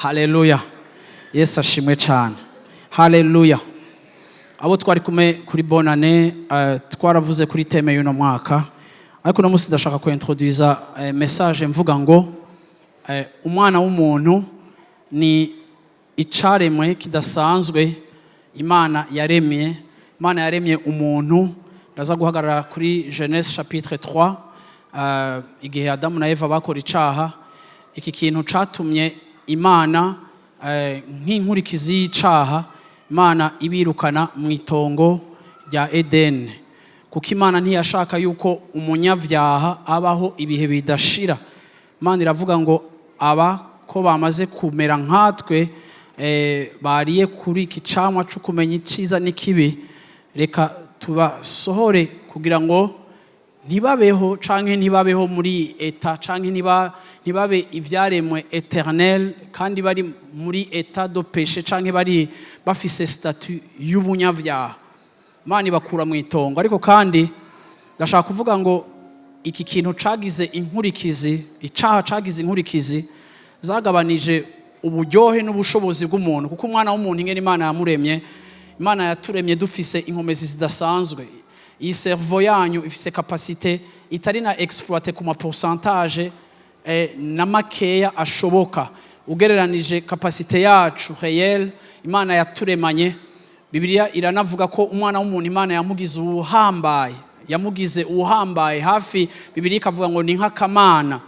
Haleluya. Yesu ashimwe cyane. Haleluya. Abo twari kumwe kuri bonane twaravuze kuri teme y'uno mwaka, ariko no musi ndashaka ko introduisa message mvuga ngo umwana w'umuntu ni icaremwe kidasanzwe Imana yaremye. Imana yaremye umuntu. Ndaza guhagarara kuri Genèse chapitre 3 igihe Adam na Eva bakora icaha. Iki kintu catumye Imana nk'inkurikizi y'icaha Imana ibirukana mu itongo rya Eden, kuko Imana ntiyashaka yuko umunyavyaha abaho ibihe bidashira. Imana iravuga ngo aba ko bamaze kumera nkatwe bariye kuri iki camwa cyo kumenya iciza n'ikibi, reka tubasohore kugira ngo ntibabeho canke ntibabeho muri eta canke ntibabe ivyaremwe eternel kandi bari muri eta do péché canke bari bafise statut y'ubunyavyaha. Imana ibakura mu itongo. Ariko kandi ndashaka kuvuga ngo iki kintu cagize inkurikizi, icaha cagize inkurikizi zagabanije uburyohe n'ubushobozi bw'umuntu, kuko umwana w'umuntu ingene Imana yamuremye. Imana yaturemye dufise inkomezi zidasanzwe. Iyi cerveau yanyu ifise capacité itari na exploiter ku ma pourcentage na makeya ashoboka ugereranije capacité yacu réelle. Imana yaturemanye. Bibiliya iranavuga ko umwana w'umuntu Imana yamugize uhambaye hafi. Bibiliya ikavuga ngo ni nk'akamana.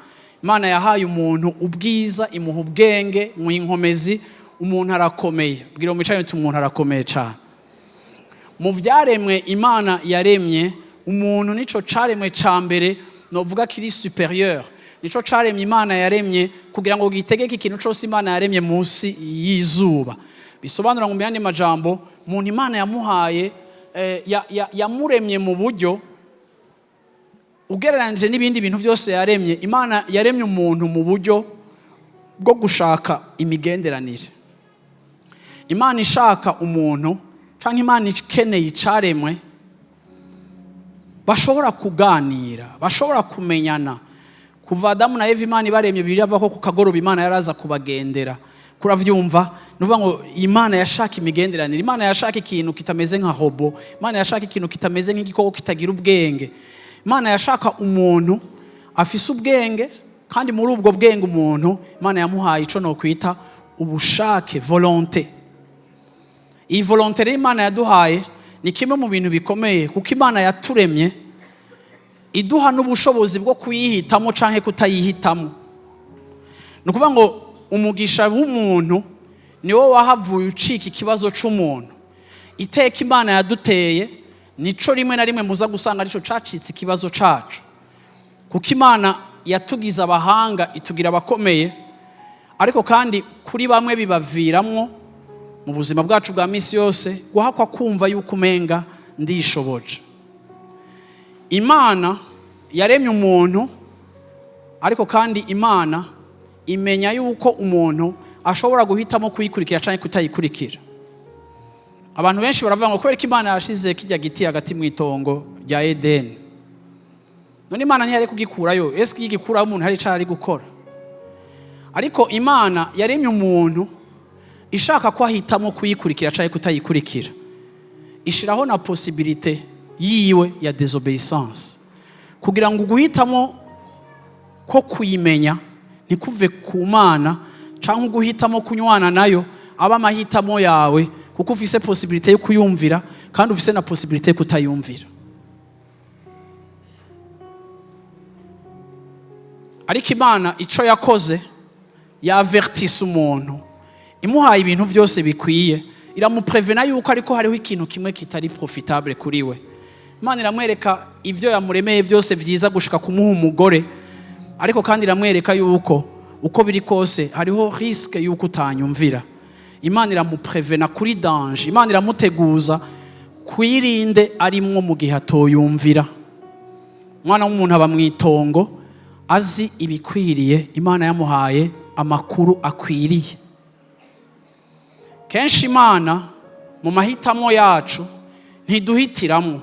Imana yahaye umuntu ubwiza, imuha ubwenge, mu inkomezi. Umuntu arakomeye. Bwira mu cyane umuntu arakomeye cyane. Mu vyaremwe Imana yaremye, umuntu nico caremwe ca mbere, novuga kiri supérieure. Nico caremye Imana yaremye kugira ngo gitegeke ikintu cyose Imana yaremye munsi y'izuba. Bisobanura ngo myandi majambo, umuntu Imana yamuhaye yamuremye mu buryo ugereranije n'ibindi bintu byose yaremye. Imana yaremye umuntu mu buryo bwo gushaka imigenderanire. Imana ishaka umuntu canke Imana ikeneye icaremwe bashobora kuganira, bashobora kumenyana. Kuva Adamu na Eva Imana ibaremye birava ko ku kagoroba Imana yaraza kubagendera. Kuravyumva nuvuga ngo Imana yashaka imigenderanire. Imana yashaka ikintu kitameze nka hobo. Imana yashaka ikintu kitameze nk'igikoko kitagira ubwenge. Imana yashaka umuntu afise ubwenge, kandi muri ubwo bwenge umuntu Imana yamuhaye ico no kwita ubushake, volonté. Iyi volonté Imana yaduhaye ni kimwe mu bintu bikomeye, kuko Imana yaturemye iduha n'ubushobozi bwo kuyihitamo canke kutayihitamo. Nukuvuga ngo umugisha w'umuntu ni wo wahavuye ucika ikibazo c'umuntu. Iteka Imana yaduteye nico rimwe na rimwe muza gusanga arico cacitse ikibazo cacu, kuko Imana yatugize abahanga, itugira abakomeye. Ariko kandi kuri bamwe bibaviramwo mu buzima bwacu bwa misi yose guhakwa kumva yuko umenga ndishoboje. Imana yaremye umuntu, ariko kandi Imana imenya yuko umuntu ashobora guhitamo kuyikurikira canke kutayikurikira. Abantu benshi baravuga ngo kubera ko Imana yashize kijya giti hagati mu itongo rya Eden, none Imana ntiyari kugikurayo. Ese igikuraho umuntu hari cari gukora? Ariko Imana yaremye umuntu ishaka ko ahitamo kuyikurikira canke kutayikurikira. Ishiraho na possibilité yiwe ya désobéissance, kugira ngo guhitamo ko kuyimenya ntikuve ku Mana canke guhitamo kunywana nayo aba amahitamo yawe, kuko ufise possibilité yo kuyumvira kandi ufise na possibilité yo kutayumvira. Ariko Imana ico yakoze yavertise umuntu, imuhaye ibintu byose bikwiye, iramuprevena yuko ariko hariho ikintu kimwe kitari profitable kuri we. Imana iramwereka ivyo yamuremeye byose vyiza gushika kumuha umugore, ariko kandi iramwereka yuko uko biri kose hariho risque yuko utanyumvira. Imana iramuprevena kuri danger. Imana iramuteguza kwirinde arimwo mu gihe atoyumvira. Umwana w'umuntu aba mwitongo azi ibikwiriye. Imana yamuhaye amakuru akwiriye. Kenshi Imana mu mahitamo yacu ntiduhitiramo.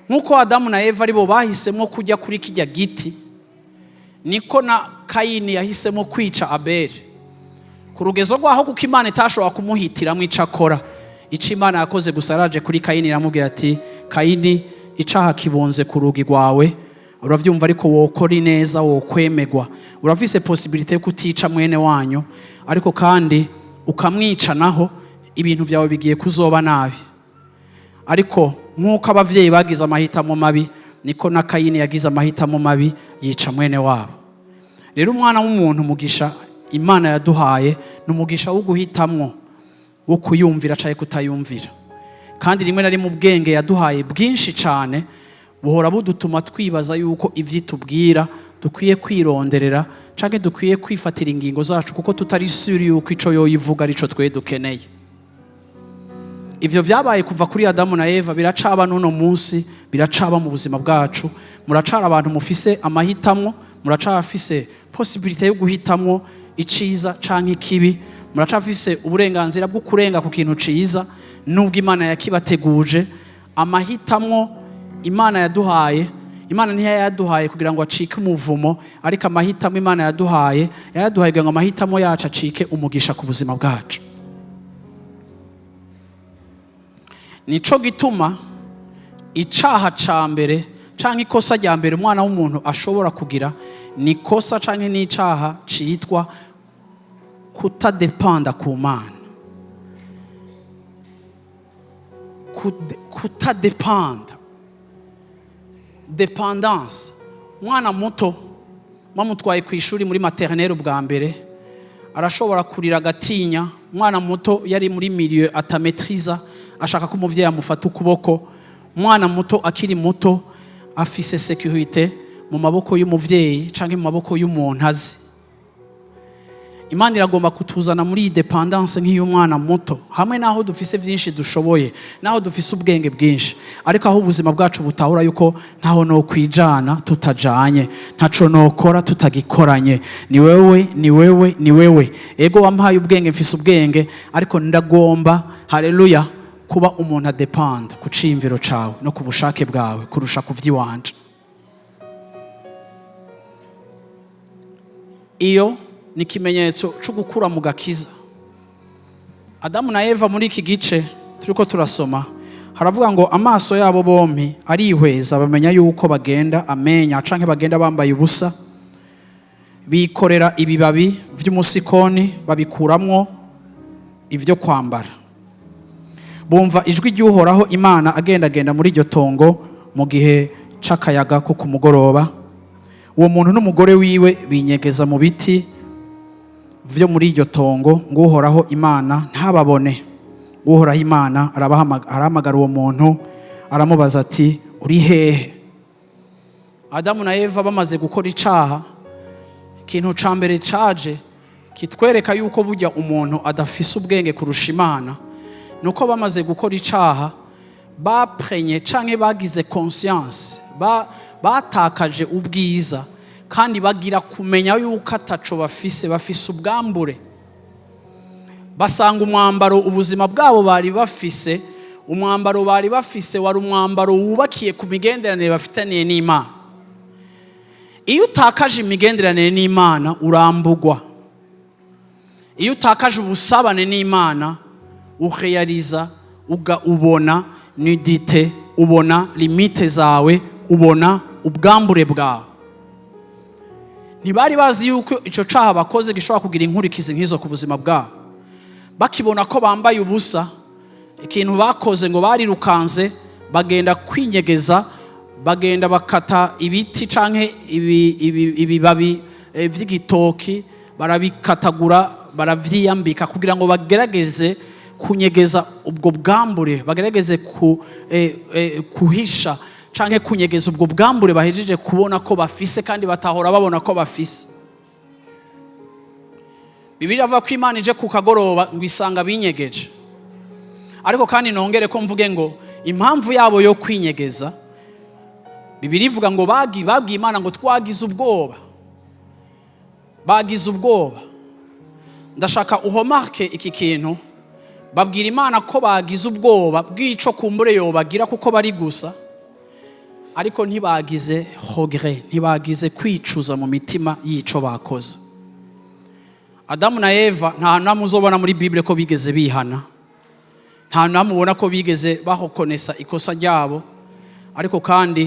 Nkuko Adamu na Eva aribo bahisemo kujya kuri kijya giti, niko na Kayini yahisemo kwica Abeli ku rugezo rwaho kuko Imana itashobora kumuhitiramo ico akora. Ico Imana yakoze gusa yaraje kuri Kayini iramubwira ati Kayini, icaha kibunze ku rugi rwawe, uravyumva ariko wokora ineza, wokwemegwa, urafise possibilité yo kutica mwene wanyu, ariko kandi ukamwica naho ibintu vyawe bigiye kuzoba nabi. Ariko nk'uko abavyeyi bagize amahitamo mabi, niko na Kayini yagize amahitamo mabi, yica mwene wabo. Rero umwana w'umuntu umugisha Imana yaduhaye n'umugisha wo guhitamwo, wo kuyumvira canke kutayumvira. Kandi rimwe na rimwe ubwenge yaduhaye bwinshi cane buhora budutuma twibaza yuko ivyitubwira dukwiye kwironderera canke dukwiye kwifatira ingingo zacu kuko tutari sure yuko ico yoyivuga arico twe dukeneye. Ivyo vyabaye kuva kuri Adamu na Eva, biracaba n'uno munsi, biracaba mu buzima bwacu. Muracara abantu mufise amahitamo, muracafise possibilité yo guhitamwo iciza canke ikibi, muracafise uburenganzira bwo kurenga ku kintu ciza nubwo Imana yakibateguje. Amahitamo Imana yaduhaye, Imana niyo yaduhaye kugira ngo acike umuvumo, ariko amahitamo Imana yaduhaye kugira ngo amahitamo yacu acike umugisha ku buzima bwacu. Nico gituma icaha ca mbere canke ikosa rya mbere umwana w'umuntu ashobora kugira ni kosa canke n'icaha citwa kutadepanda ku Mana. Kutadepanda, dependance. Mwana muto mwamutwaye ku ishuri muri maternelle bwa mbere, arashobora kurira agatinya. Mwana muto yari muri milieu atametriza, ashaka ko umuvyeyi amufata ukuboko. Mwana muto akiri muto afise sécurité mu maboko y'umuvyeyi canke mu maboko y'umuntu azi. Imana iragomba kutuzana muri dependance nk'iy'umwana muto, hamwe naho dufise vyinshi dushoboye, naho dufise ubwenge bwinshi, ariko aho ubuzima bwacu butahura yuko ntaho no kwijana tutajanye, ntaco nokora tutagikoranye. Ni wewe. Ego wampaye ubwenge, mfise ubwenge, ariko ndagomba, haleluya, kuba umuntu adependa ku ciyumviro cawe no ku bushake bwawe kurusha ku vy'iwanje. Iyo ni ikimenyetso cyo gukura mu gakiza. Adamu na Eva muri iki gice turiko turasoma haravuga ngo amaso yabo bompi arihweza, bamenya yuko bagenda amenya canke bagenda bambaye ubusa, bikorera ibibabi vy'umusikoni babikuramwo ivyo kwambara. Bumva ijwi ry'Uhoraho Imana agenda muri iryo tongo mu gihe c'akayaga ko ku mugoroba. Uwo muntu n'umugore wiwe binyegeza mu biti vyo muri iryo tongo ngo Uhoraho Imana ntababone. Uhoraho Imana arahamagara uwo muntu, aramubaza ati uri hehe? Adamu na Eva bamaze gukora icaha, ikintu ca mbere caje kitwereka yuko burya umuntu adafise ubwenge kurusha Imana, nuko bamaze gukora icaha baprenye canke bagize conscience, batakaje ubwiza, kandi bagira kumenya yuko ataco bafise ubwambure. Basanga umwambaro ubuzima bwabo bari bafise, umwambaro bari bafise wari umwambaro wubakiye ku migenderanire bafitaniye n'Imana. Iyo utakaje imigenderanire n'Imana urambugwa. Iyo utakaje ubusabane n'Imana urealiza, ubona nudité, ubona limite zawe, ubona ubwambure bwawe. Ntibari bazi yuko ico caha bakoze gishobora kugira inkurikizi nk'izo ku buzima bwabo. Bakibona ko bambaye ubusa, ikintu bakoze ngo barirukanze bagenda kwinyegeza, bagenda bakata ibiti canke ibibabi vy'igitoki, barabikatagura, baravyiyambika kugira ngo bagerageze kunyegeza ubwo bwambure, bagerageze kuhisha canke kunyegeza ubwo bwambure bahejeje kubona ko bafise kandi batahora babona ko bafise. Bibiliya avuga ko Imana ije ku kagoroba ngo isanga binyegeje. Ariko kandi nongere ko mvuge ngo impamvu yabo yo kwinyegeza, Bibiliya ivuga ngo babwiye Imana ngo twagize ubwoba. Bagize ubwoba. Ndashaka uhomarke iki kintu. Babwira Imana ko bagize ubwoba bw'ico kumbure yo bagira kuko bari gusa. ariko ntibagize regret, ntibagize kwicuza mu mitima y'ico bakoze. Adamu na Eva nta namwe uzobona muri Bible ko bigeze bihana, nta namwe ubona ko bigeze bahokonesa ikosa ryabo, ariko kandi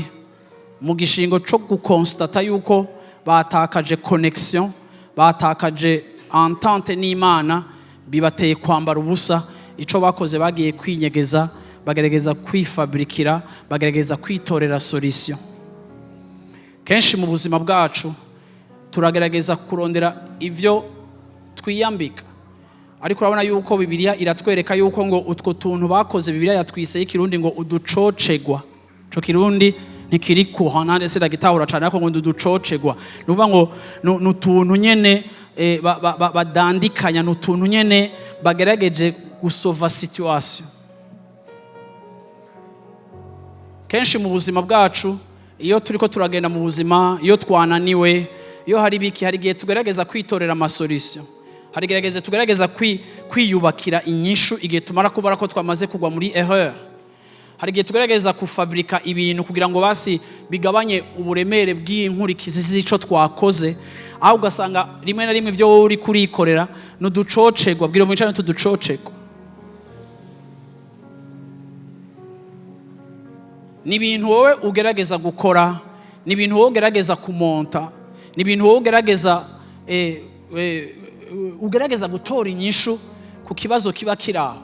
mu gishingo cyo gukonstata yuko batakaje connection, batakaje entente n'Imana, bibateye kwambara ubusa. Ico bakoze bagiye kwinyegeza, bagerageza kwifabrikira, bagerageza kwitorera solution. Kenshi mu buzima bwacu turagerageza kurondera ivyo twiyambika, ariko urabona yuko Bibiliya iratwereka yuko ngo utwo tuntu bakoze, Bibiliya yatwiseye ikirundi ngo uducocegwa. Ico kirundi ntikiri kuhana ndetse ndagitahura cyane, ariko ngo uducocegwa nuvuga ngo n'utuntu nyene badandikanya, n'utuntu nyene bagerageje gusova situation. Kenshi mu buzima bwacu iyo turiko turagenda mu buzima, iyo twananiwe, iyo hari biki, hari gihe tugerageza kwitorera amasolution, hari gerageza tugerageza kwiyubakira inyishu igihe tumara kubara ko twamaze kugwa muri erreur. Hari gihe tugerageza kufabrika ibintu kugira ngo basi bigabanye uburemere bw'inkurikizi z'ico twakoze, aho ugasanga rimwe na rimwe ivyo wowe uri kurikorera n'uducocegwa, bwira mu cyane tuducocegwa. Ni ibintu wowe ugerageza gukora, ni ibintu wowe ugerageza kumonta, ni ibintu wowe ugerageza gutora inyishu ku kibazo kiba kiraho.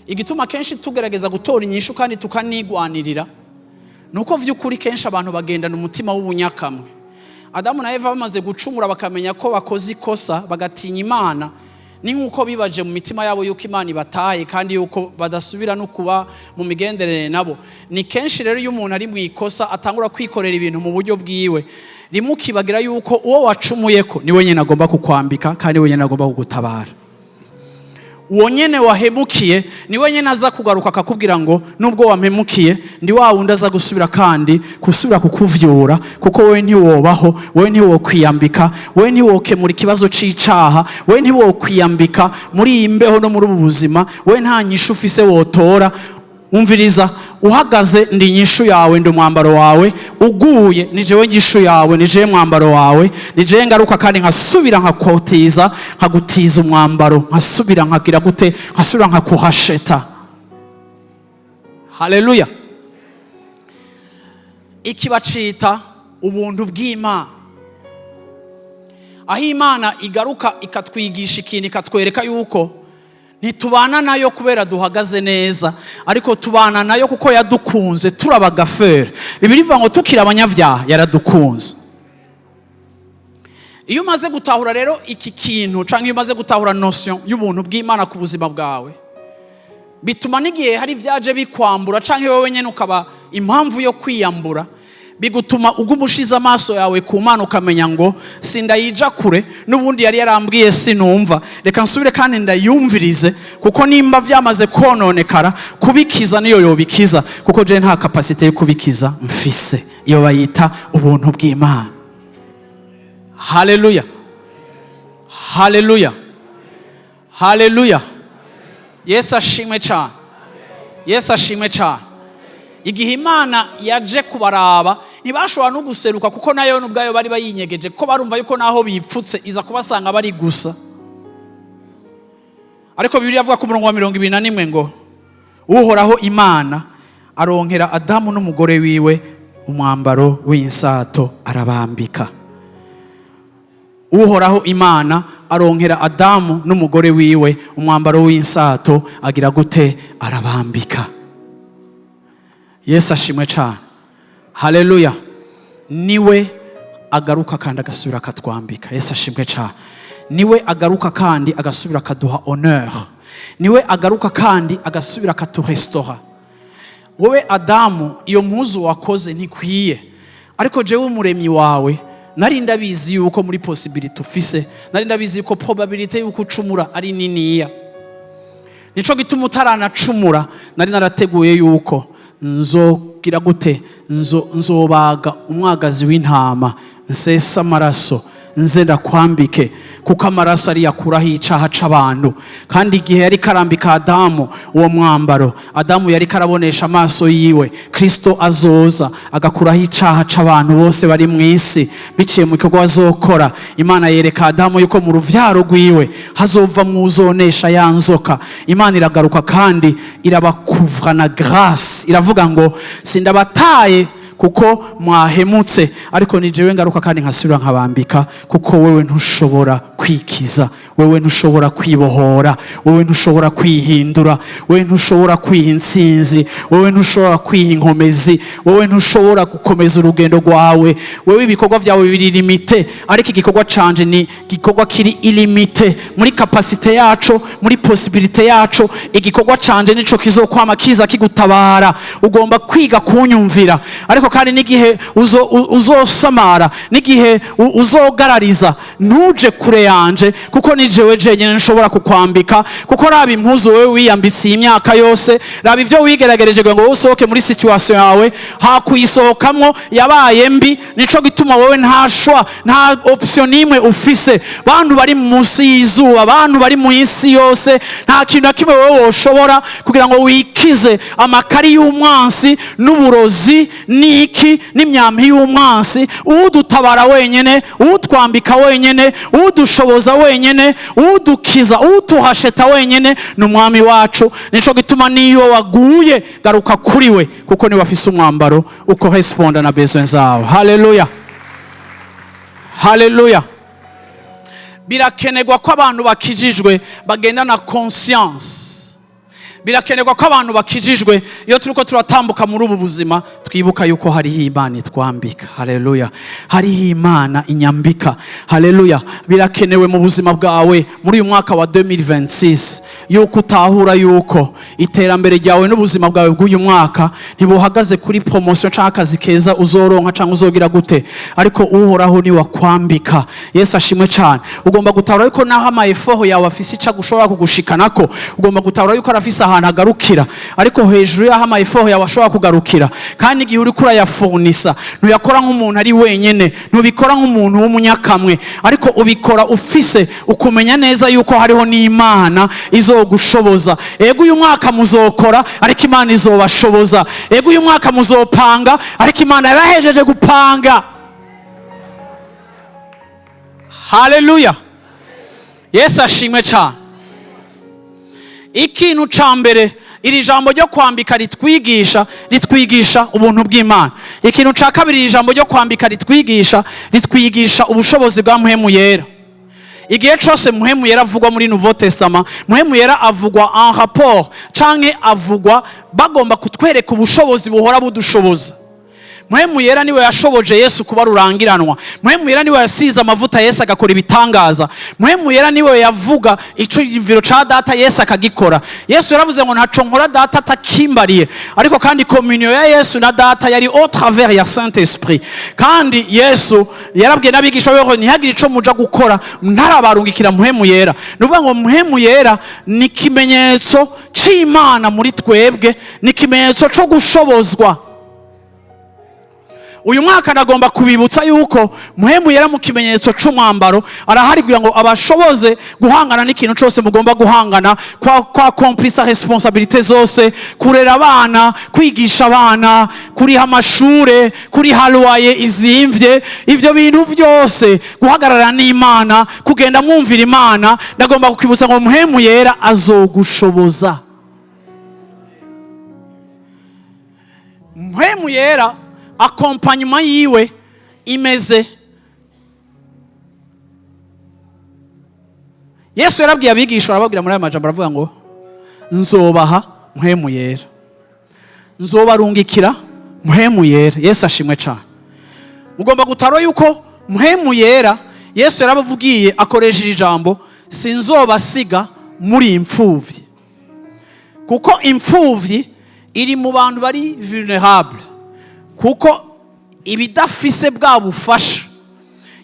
Igituma kenshi tugerageza gutora inyishu kandi tukanigwanirira nuko vy'ukuri kenshi abantu bagendana umutima w'ubunyakamwe. Adamu na Eva bamaze gucumura bakamenya ko bakoze ikosa, bagatinya Imana, ni nkuko bibaje mu mitima yabo yuko Imana ibataye kandi yuko badasubira no kuba mu migenderere nabo. Ni kenshi rero iyo umuntu ari mu ikosa atangura kwikorera ibintu mu buryo bwiwe, rimukibagira yuko uwo wacumuyeko ni wenyene agomba kukwambika kandi wenyene agomba kugutabara. Uwo nyene wahemukiye ni wenyene aza kugaruka akakubwira ngo nubwo wampemukiye ndi wa wundi aza gusubira kandi kusubira kukuvyura, kuko wewe ntiwobaho, wewe ntiwokwiyambika, wewe ntiwokemura ikibazo c'icaha, wewe ntiwokwiyambika muri imbeho no muri ubu buzima, wewe nta nyishu ufise wotora. Umviriza, uhagaze ndi nyishu yawe, ndi mwambaro wawe, uguye ni jewe nyishu yawe, ni jewe mwambaro wawe, ni jewe ngaruka kandi nkasubira nkakotiza, nkagutiza umwambaro, nkasubira nkagira gute, nkasubira nkakuhasheta. Haleluya. Iki bacita ubuntu bw'Imana, aho Imana igaruka ikatwigisha ikintu, ikatwereka yuko ntitubana nayo kubera duhagaze neza, ariko tubana nayo kuko yadukunze turabagafere. Bibiri bivuga ngo tukira abanyavyaha yaradukunze. Iyo umaze gutahura rero iki kintu, canke iyo umaze gutahura notion y'ubuntu bw'Imana ku buzima bwawe, bituma n'igihe hari vyaje bikwambura canke wewe nyene ukaba impamvu yo kwiyambura, bigutuma ugumushiza amaso yawe ku Mana ukamenya ngo sindayija kure, n'ubundi yari yarambwiye sinumva, reka nsubire kandi ndayumvirize, kuko nimba vyamaze kononekara kubikiza niyo yobikiza, kuko je nta capacity yo kubikiza mfise. Iyo bayita ubuntu bw'Imana. Haleluya, haleluya, haleluya. Yesu ashimwe cyane, Yesu ashimwe cyane. Igihe Imana yaje kubaraba ntibashobora no guseruka, kuko nayo n'ubwayo bari bayinyegeje, ko barumva yuko naho bipfutse iza kubasanga bari gusa. Ariko Bibiliya avuga ku murongo wa 21 ngo Uhoraho Imana aronkera Adamu n'umugore wiwe umwambaro w'insato arabambika. Uhoraho Imana aronkera Adamu n'umugore wiwe umwambaro w'insato agira gute, arabambika. Yesu ashimwe cyane. Haleluya. Niwe agaruka kandi agasubira akatwambika. Yesu ashimwe cyane. Niwe agaruka kandi agasubira akaduha honneur. Niwe agaruka kandi agasubira akaturestora. Wowe Adamu, iyo mpuzu wakoze ntikwiye, ariko jewe umuremyi wawe nari ndabizi yuko muri possibility ufise, nari ndabizi yuko probability yuko ucumura ari niniya. Nico gituma utaranacumura nari narateguye yuko nzogira gute, nzobaga umwagazi w'intama, nsesa amaraso, nze ndakwambike, kuko amaraso ari yakuraho icaha c'abantu. Kandi igihe yari karambika Adamu uwo mwambaro, Adamu yari karabonesha amaso yiwe, Kristo azoza agakuraho icaha c'abantu bose bari mu isi biciye mu gikorwa azokora. Imana yereka Adamu yuko mu ruvyaro rwiwe hazova muzonesha ya nzoka. Imana iragaruka kandi irabakuvra na grâce, iravuga ngo sindabataye kuko mwahemutse, ariko ni jewe ngaruka kandi nkasubira nkabambika, kuko wewe ntushobora kwikiza, wewe ntushobora kwibohora, wewe ntushobora kwihindura, wewe ntushobora kwiha intsinzi, wewe ntushobora kwiha inkomezi, wewe ntushobora gukomeza urugendo rwawe. Wewe ibikorwa vyawe biri limite, ariko igikorwa canje ni gikorwa kiri illimité. Muri capacité yacu, muri possibilité yacu, igikorwa canje nico kizokwama kiza kigutabara. Ugomba kwiga kunyumvira, ariko kandi n'igihe uzosamara, n'igihe uzogarariza, ntuje kure yanje, kuko ni jewe jenyene nshobora kukwambika. Kuko raba impuzu wewe wiyambitse imyaka yose, raba ivyo wigeragereje ngo usohoke muri situation yawe, hakuyisohokamwo yabaye mbi. Nico gituma wewe nta choix, nta option nimwe ufise. Bantu bari munsi y'izuba, abantu bari mu isi yose, nta kintu na kimwe wewe woshobora kugira ngo wikize amakari y'umwansi n'uburozi niki n'imyampi y'umwansi. Udutabara wenyene, utwambika wenyene, udushoboza wenyene, udukiza, utuhasheta wenyene n'umwami wacu. Nico gituma niyo waguye garuka kuri we, kuko ni wafise umwambaro ukorresponda na besoin zawe. Haleluya, haleluya. Birakenerwa ko abantu bakijijwe bagenda na conscience. Birakenerwa ko abantu bakijijwe iyo turiko turatambuka muri ubu buzima twibuka yuko hariho Imana itwambika. Haleluya, hariho Imana inyambika. Haleluya. Birakenewe mu buzima bwawe muri uyu mwaka wa 2026 yuko utahura yuko iterambere ryawe n'ubuzima bwawe bw'uyu mwaka ntibuhagaze kuri promotion canke akazi keza uzoronka canke uzogira gute, ariko uhoraho ni wakwambika. Yesu ashimwe cyane. Ugomba gutahura yuko naho ama effort yawe afise ica gushobora kugushikanako, ugomba gutahura yuko arafise ahantu agarukira, ariko hejuru y'aho ama effort yawe ashobora kugarukira. Kandi igihe uri kurayafurnisa ntuyakora nk'umuntu ari wenyene, ntubikora nk'umuntu w'umunyakamwe, ariko ubikora ufise ukumenya neza yuko hariho n'Imana izogushoboza. Ego uyu mwaka muzokora, ariko Imana izobashoboza. Ego uyu mwaka muzopanga, ariko Imana yarahejeje gupanga. Haleluya, Yesu ashimwe cyane. Ikintu ca mbere iri jambo ryo kwambika ritwigisha ubuntu bw'Imana. Ikintu ca kabiri iri jambo ryo kwambika ritwigisha ubushobozi bwa Mpwemu Yera. Igihe cyose Mpwemu Yera avugwa muri Nouveau Testament, Mpwemu Yera avugwa en rapport canke avugwa bagomba kutwereka ubushobozi buhora budushoboza. Mpwemu Yera niwe yashoboje Yesu kuba rurangiranwa. Mpwemu Yera niwe yasize amavuta Yesu agakora ibitangaza. Mpwemu Yera niwe yavuga ico iviro ca data Yesu akagikora. Yesu yaravuze ngo ntaco nkora data atakimbariye, ariko kandi communion ya Yesu na data yari au travers ya Saint-Esprit. Kandi Yesu yarabwiye n'abigisha be ngo ntihagire ico muja gukora ntarabarungikira Mpwemu Yera. Nuvuga ngo Mpwemu Yera ni kimenyetso c'Imana muri twebwe, ni kimenyetso co gushobozwa. Uyu mwaka ndagomba kubibutsa yuko Mpwemu Yera mu kimenyetso c'umwambaro arahari kugira ngo abashoboze guhangana n'ikintu cyose mugomba guhangana, kwa komplisa responsabilité zose, kurera abana, kwigisha abana, kuriha amashure, kuriha loyer izimvye, ivyo bintu byose, guhagarara n'Imana, kugenda mwumvira Imana. Ndagomba kukibutsa ngo Mpwemu Yera azogushoboza. Mpwemu Yera accompagnement yiwe imeze. Yesu yarabwiye abigisha, arababwira muri aya majambo, aravuga ngo nzobaha Mpwemu Yera, nzobarungikira Mpwemu Yera. Yesu ashimwe cyane. Mugomba gutaro yuko Mpwemu Yera Yesu yarabavugiye akoresheje ijambo sinzobasiga muri imfuvyi, kuko imfuvyi iri mu bantu bari vulnerable, kuko ibidafise bwa bufasha.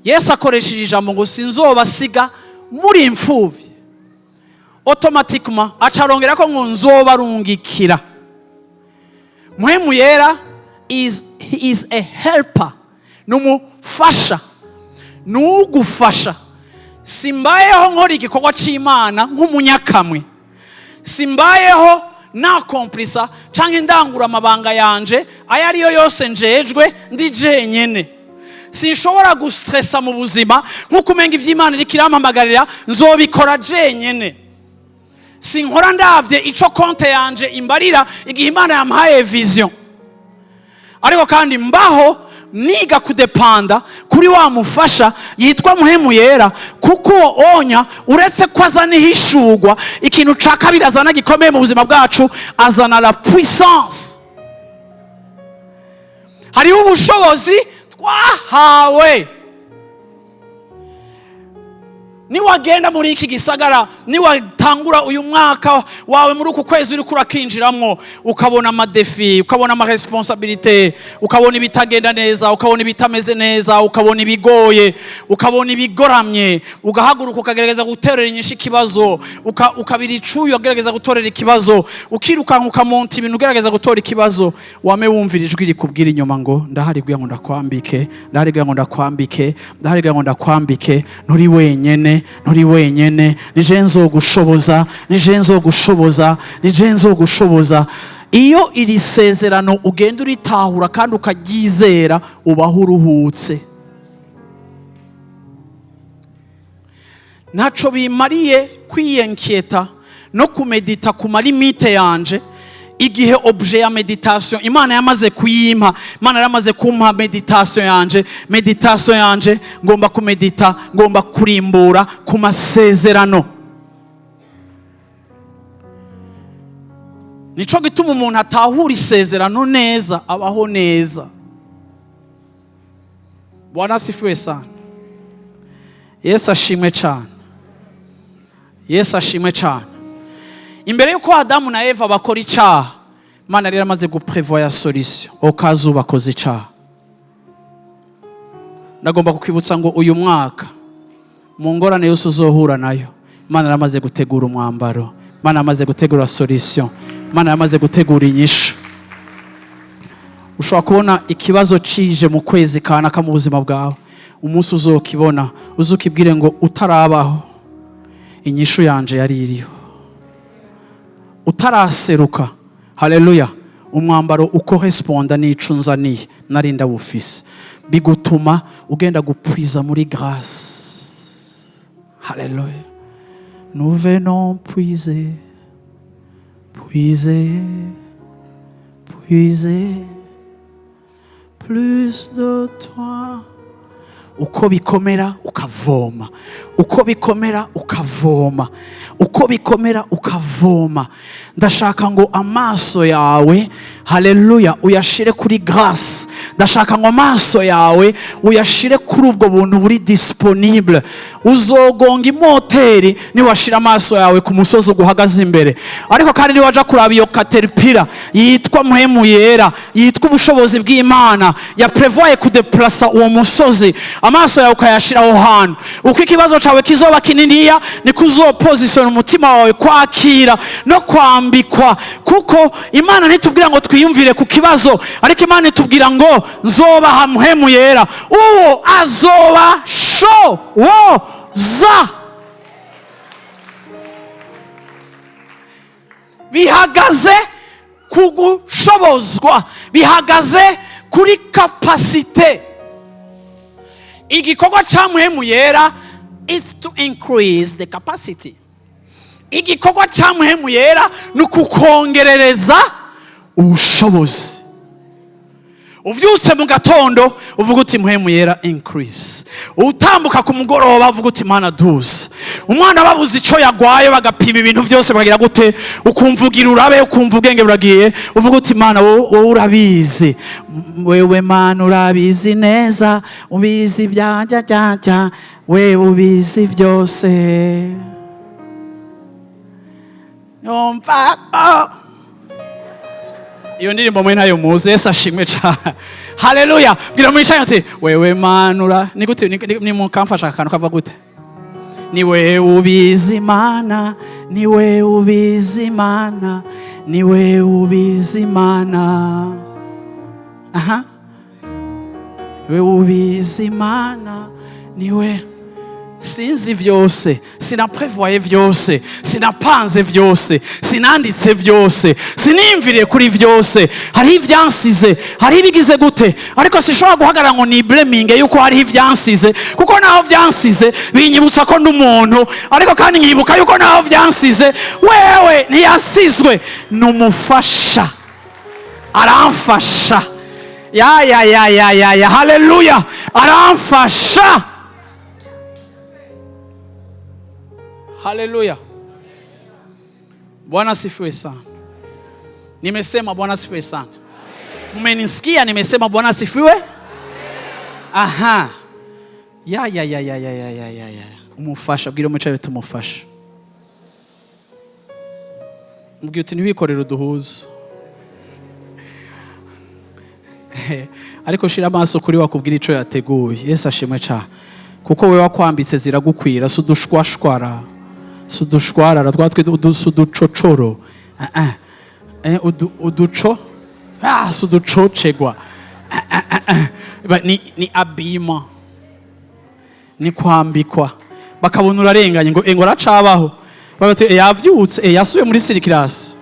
Yesu akoresheje ijambo ngo sinzobasiga muri imfuvyi, automatiquement acarongera ko ngo nzobarungikira. Mpwemu Yera he is a helper, numufasha, nugufasha. simbayeho nkora igikorwa c'Imana nk'umunyakamwe, simbayeho nakomplisa canke ndangura amabanga yanje ayo ariyo yose njejwe ndi jenyene. Sinshobora gustressa mu buzima nk'uko umenga ivy'Imana iriko irampamagarira nzobikora jenyene. Sinkora ndavye ico compte yanje imbarira igihe Imana yampaye vision, ariko kandi mbaho niga kudepanda kuri wa mufasha yitwa Muhemu Yera, kuko onya uretse ko azana ihishurwa, ikintu ca kabiri azana gikomeye mu buzima bwacu, azana la puissance. Hariho ubushobozi twahawe. Niwagenda muri iki gisagara, niwatangura uyu mwaka wawe muri uku kwezi uriko urakinjiramwo, ukabona amadefi, ukabona amaresponsabilite, ukabona ibitagenda neza, ukabona ibitameze neza, ukabona ibigoye, ukabona ibigoramye, ugahaguruka ukagerageza guterera inyishu ikibazo, ukabira icuyo ugerageza gutorera ikibazo, ukirukanka ukamonta ibintu ugerageza gutora ikibazo, wame wumvira ijwi rikubwira inyuma ngo ndahari kugira ngo ndakwambike, ndahari kugira ngo ndakwambike, ndahari kugira ngo ndakwambike, nturi wenyene, nturi wenyene, nije nzogushoboza, nije nzogushoboza, nije nzogushoboza. Iyo iri sezerano ugenda uritahura kandi ukaryizera, ubaho uruhutse. Ntaco bimariye kwiyenketa no kumedita ku malimite yanje, igihe objet ya meditation Imana yamaze kuyimpa. Imana yamaze kumpa meditation yanje, ngomba kumedita, ngomba kurimbura ku masezerano. Nico gituma umuntu atahura isezerano neza abaho neza. Bwana asifiwe sana. Yesu ashimwe cyane. Yesu ashimwe cyane. Imbere yuko Adamu na Eva bakora icyaha, Imana yari amaze guprevoya solution okazu bakoze icyaha. Ndagomba kukwibutsa ngo uyu mwaka mu ngorane yose uzohura nayo, Imana yari amaze gutegura umwambaro, Imana yamaze gutegura solution, Imana yamaze gutegura inyishu. Ushobora kubona ikibazo cije mu kwezi kanaka mu buzima bwawe, umunsi uzokibona uzukibwire ngo utarabaho inyishu yanje yari iriho. Utaraseruka, haleluya, umwambaro ukorresponda n'ico nzaniye nari ndawufise, bigutuma ugenda gupwiza muri grâce. Haleluya. Nous venons puiser, puiser, puiser plus de toi. Uko bikomera ukavoma, uko bikomera ukavoma, uko bikomera ukavoma. Ndashaka ngo amaso yawe, haleluya, uyashire kuri grâce. Ndashaka ngo amaso yawe uyashire kuri ubwo buntu buri disponible. Uzogonga imoteri ni washira amaso yawe ku musozi guhagaze imbere. Ariko kandi ni waja kuraba iyo caterpillar yitwa Muhemu Yera, yitwa ubushobozi bw'Imana, ya prevoye kudeplaça uwo musozi, amaso yawe ukayashira aho hantu. Uko ikibazo cawe kizoba kininiya, ni kuzoposition umutima wawe kwakira no kwambikwa. Kuko Imana ntitubwira ngo twiyumvire ku kibazo, ariko Imana itubwira ngo nzobaha Muhemu Yera, uwo azoba shoboza. Bihagaze kugushobozwa, bihagaze kuri capacité. Igikorwa ca Muhemu Yera is to increase the capacity. Igikorwa ca Muhemu Yera nukukongerereza ubushobozi. Uvyutse mu gatondo uvuga uti Muhemu Yera increase. Utambuka ku mugoroba uvuga uti Mana duze. Umwana babuze ico yagwaye bagapima ibintu byose bagira gute, ukumvugira urabe, ukumva ubwenge buragiye, uvuga uti Mana wowe urabizi, wewe Mana urabizi neza, ubizi byajya, wewe ubizi byose. Yumva iyo ndirimbo mwe nayo muze. Yesu ashimwe cyane. Haleluya. Bwira mwishanya ati wewe Mana ni gute, ni mukamfasha akantu kava gute, ni wewe ubizi Mana, ni wewe ubizi Mana, ni wewe ubizi Mana. Aha, wewe ubizi Mana, ni wewe sinzi vyose, sinaprevoye vyose, sinapanze vyose, sinanditse vyose, sinimviriye kuri vyose. Hari ivyansize, hari ibigize gute, ariko sishobora guhagarara ngo ni blaming yuko hari ivyansize, kuko naho vyansize binyibutsa ko ndi umuntu, ariko kandi nkibuka yuko naho vyansize wewe ntiyasizwe, numufasha, aramfasha. Ya haleluya, aramfasha. Haleluya. Bwana sifiwe sana. Nimesema Bwana sifiwe sana. Mmenisikia nimesema Bwana sifiwe? Aha. Ya. Umufasha, bwira umucaye tumufasha. Mbwira uti ntiwikorere uduhuzo. Ariko shira amaso kuri wakubwira ico yateguye. Yesu ashimwe cyane. Kuko we wakwambitse ziragukwira, sudushwashwara. Sudushwarara twatwe uducocoro. Uduco. Suducocegwa. Ni abima. Ni kwambikwa. Bakabona urarenganye ngo aracabaho. Babate yavyutse, yasuye muri sirikirasi.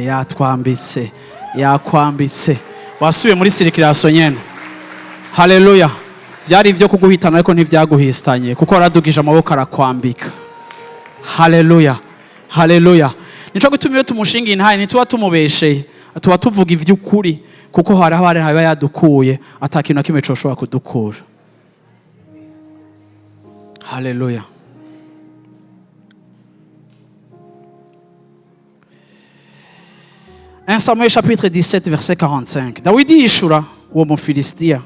Yatwambitse. Yakwambitse. Wasuye muri sirikiraso nyene. Haleluya. Byari ibyo kuguhitana ariko ntivyaguhistanye, kuko aradugije amaboko arakwambika. Haleluya. Haleluya. Nico gutuma iyo tumushinga intaye ntituba tumubesheye, tuba tuvuga ivy'ukuri, kuko hari haba yadukuye atakintu kimwe coshobora kudukura. Haleluya. Samuel chapitre 17 verset 45. Dawidi yishura uwo Mufilistia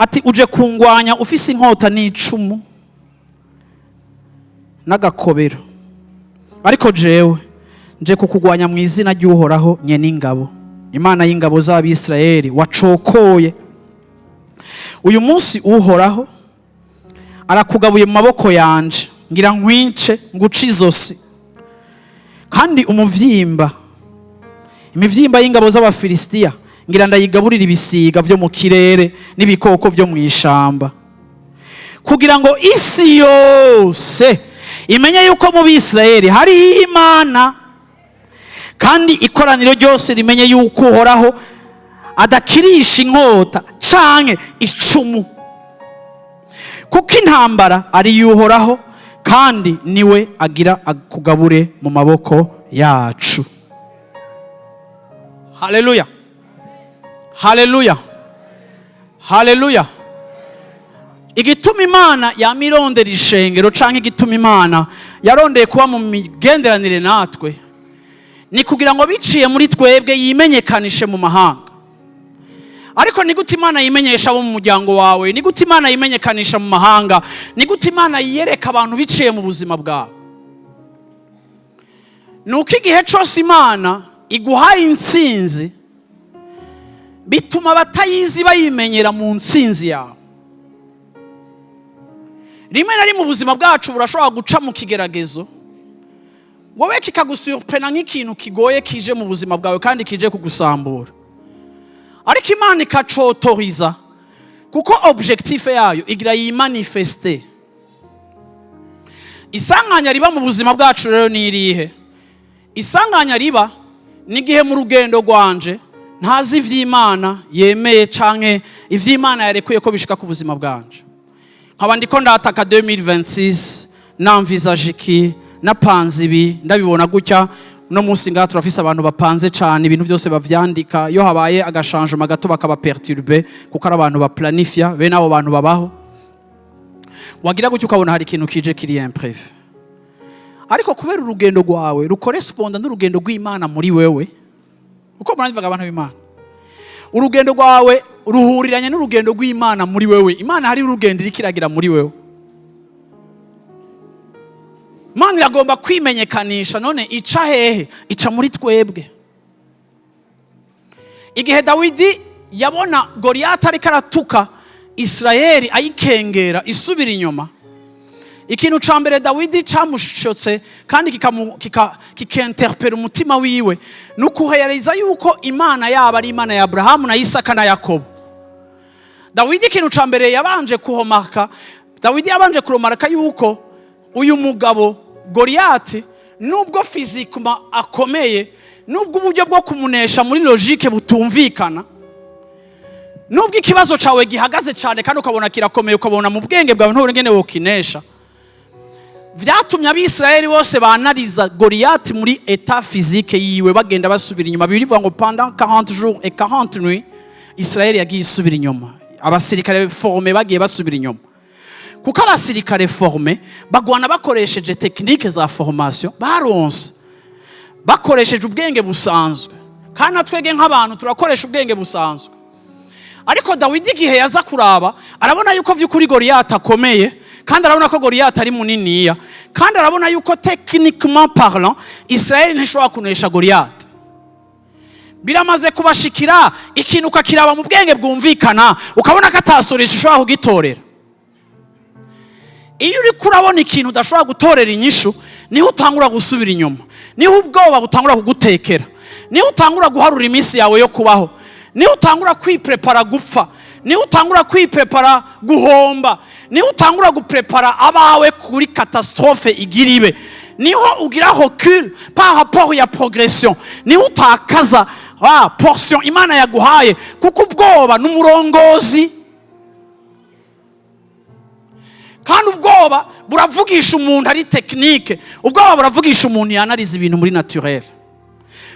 ati, uje kungwanya ufise inkota n'icumu n'agakobero, ariko jewe nje kukugwanya mu izina ry'Uhoraho nyene ingabo, Imana y'ingabo z'Abisirayeli wacokoye. Uyu munsi Uhoraho arakugabuye mu maboko yanje, ngira nkwice nguce izosi, kandi imivyimba y'ingabo z'Abafilistia ngira ndayigaburira ibisiga vyo mu kirere n'ibikoko vyo mu ishamba, kugira ngo isi yose imenye yuko mu Bisirayeli hari Imana, kandi ikoraniro ryose rimenye yuko Uhoraho adakirisha inkota canke icumu, kuko intambara ari y'Uhoraho, kandi niwe agira akugabure mu maboko yacu. Haleluya. Haleluya. Haleluya. Igituma Imana yamirondera ishengero canke igituma Imana yarondeye kuba mu migenderanire natwe, ni kugira ngo biciye muri twebwe yimenyekanishe mu mahanga. Ariko ni gute Imana yimenyesha abo mu muryango wawe? Ni gute Imana yimenyekanisha mu mahanga? Ni gute Imana yiyereka abantu biciye mu buzima bwawe? Nuko igihe cyose Imana iguhaye intsinzi, bituma batayizi bayimenyera mu ntsinzi yawe. Rimwe na rimwe ubuzima bwacu burashobora guca mu kigeragezo, wowe kikagusurprena nk'ikintu kigoye kije mu buzima bwawe kandi kije kugusambura, ariko Imana ikacotoriza, kuko objectif yayo igira yimanifeste. Isanganya riba mu buzima bwacu rero ni irihe? Isanganya riba nigihe mu rugendo rwanje ntazi ivy'Imana yemeye canke ivy'Imana yarekuye ko bishika ku buzima bwanje. Nkaba ndiko ndataka 2026 namvisage iki, napanze ibi, ndabibona gutya. No munsi ngaha turafise abantu bapanze cyane, ibintu byose bavyandika, iyo habaye agashangement gato bakaba perturbe, kuko ari abantu baplanifia, bene abo bantu babaho. Wagira gutyo ukabona hari ikintu kije kiri imprévu. Ariko kubera urugendo rwawe rukoresponda n'urugendo rw'Imana muri wewe, uko murabivuga abantu b'Imana, urugendo rwawe ruhuriranye n'urugendo rw'Imana muri wewe. Imana hari urugendo irikiragira muri wewe. Imana iragomba kwimenyekanisha, none ica hehe? Ica muri twebwe. Igihe Dawidi yabona Goliyati ariko aratuka Israeli ayikengera isubira inyuma, ikintu ca mbere Dawidi camushotse kandi kikinterpera umutima wiwe, nuko hereza yuko Imana yaba ari Imana ya Abrahamu na Isaka na Yakobo, Dawidi ikintu ca mbere yabanje kuhomarka, Dawidi yabanje kuromarka yuko uyu mugabo Goliyati nubwo physiquement akomeye, nubwo uburyo bwo kumunesha muri logique butumvikana, nubwo ikibazo cawe gihagaze cyane kandi ukabona kirakomeye, ukabona mu bwenge bwawe ntubone wokinesha, vyatumye abisirayeli bose banariza Goliyati muri état physique yiwe, bagenda basubira inyuma. Bibiri bivuga ngo pendant 40 jours et 40 nuits Israeli yagiye isubira inyuma, abasirikare forme bagiye basubira inyuma, kuko abasirikare forme bagwana bakoresheje technique za formation baronse, bakoresheje ubwenge busanzwe, kandi natwege nk'abantu turakoresha ubwenge busanzwe. Ariko Dawidi igihe yaza kuraba arabona yuko vy'ukuri Goliyati akomeye, kandi arabona ko Goliyati ari muniniya, kandi arabona yuko techniquement parlant Israeli ntishobora kunesha Goliyati. Biramaze kubashikira ikintu ukakiraba mu bwenge bwumvikana, ukabona ko atasoresha ushobora kugitorera. Iyo uri kurabona ikintu udashobora gutorera inyishu, niho utangura gusubira inyuma, niho ubwoba butangura kugutekera, niho utangura guharura iminsi yawe yo kubaho, niho utangura kwiprepara gupfa, niho utangura kwiprepara guhomba, niho utangura guprepara abawe kuri catastrophe igiribe, niho ugira recul par rapport ya progression, niho utakaza portion Imana yaguhaye, kuko ubwoba n'umurongozi, kandi ubwoba buravugisha umuntu ari technique, ubwoba buravugisha umuntu yanariza ibintu muri naturel,